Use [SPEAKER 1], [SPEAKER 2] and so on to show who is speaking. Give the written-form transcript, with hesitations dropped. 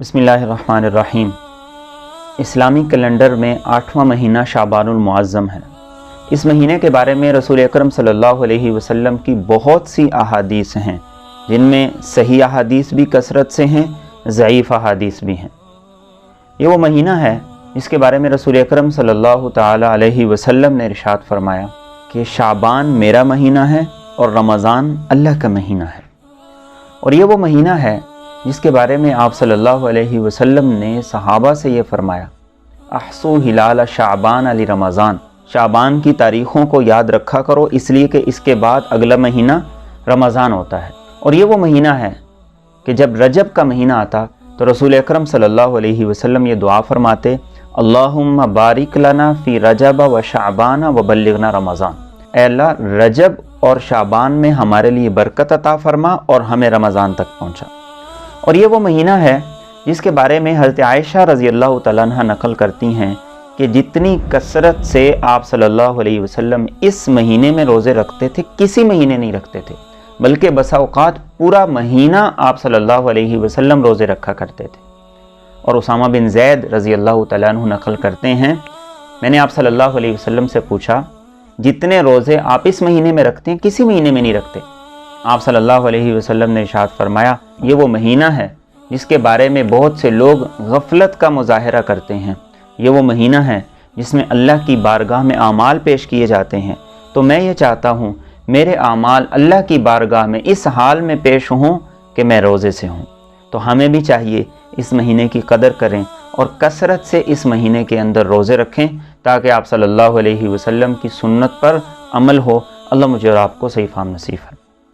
[SPEAKER 1] बिस्मिल्लाहिर्रहमानिर्रहीम। इस्लामी कैलेंडर में 8वां महीना शाबानुल मुअज़्ज़म है। इस महीने के बारे में रसूल अकरम सल्लल्लाहु अलैहि वसल्लम की बहुत सी अहादीस हैं, जिनमें सही अहादीस भी कसरत से हैं, ज़ईफ़ अहादीस भी हैं। ये वो महीना है जिसके बारे में रसूल अकरम सल्लल्लाहु ताला अलैहि वसल्लम ने इरशाद फरमाया कि शाबान मेरा महीना है और रमज़ान अल्लाह का महीना है। और ये वो महीना है जिसके बारे में आप सल्लल्लाहु अलैहि वसल्लम ने सहाबा से ये फरमाया, अहसू हिलाल शाबान अली रमज़ान, शाबान की तारीख़ों को याद रखा करो, इसलिए कि इसके बाद अगला महीना रमज़ान होता है। और ये वो महीना है कि जब रजब का महीना आता तो रसूल अकरम सल्लल्लाहु अलैहि वसल्लम ये दुआ फरमाते, अल्लाहुम्मा बारिक लना फ़ी रजब व शाबान व बल्लिगना रमज़ान। ऐ अल्लाह, रजब और शाबान में हमारे लिए बरकत अता फरमा और हमें रमज़ान तक पहुँचा। और ये वो महीना है जिसके बारे में हज़रत आयशा रज़ी अल्लाह तआला अन्हा नकल करती हैं कि जितनी कसरत से आप सल्लल्लाहु अलैहि वसल्लम इस महीने में रोज़े रखते थे, किसी महीने नहीं रखते थे, बल्कि बसा औक़ात पूरा महीना आप सल्लल्लाहु अलैहि वसल्लम रोज़े रखा करते थे। और उसामा बिन ज़ैद रज़ी अल्लाह तआला अन्हु नकल करते हैं, मैंने आप सल्लल्लाहु अलैहि वसल्लम से पूछा, जितने रोज़े आप इस महीने में रखते हैं, किसी महीने में नहीं रखते? आप सल्लल्लाहु अलैहि वसल्लम ने इरशाद फरमाया, ये वो महीना है जिसके बारे में बहुत से लोग गफलत का मुजाहरा करते हैं। ये वो महीना है जिसमें अल्लाह की बारगाह में आमाल पेश किए जाते हैं। तो मैं ये चाहता हूँ मेरे आमाल अल्लाह की बारगाह में इस हाल में पेश हों कि मैं रोज़े से हूँ। तो हमें भी चाहिए इस महीने की कदर करें और कसरत से इस महीने के अंदर रोज़े रखें, ताकि आप सल्लल्लाहु अलैहि वसल्लम की सुन्नत पर अमल हो। अल्लाह मुझे और आपको सही फ़हम नसीब है।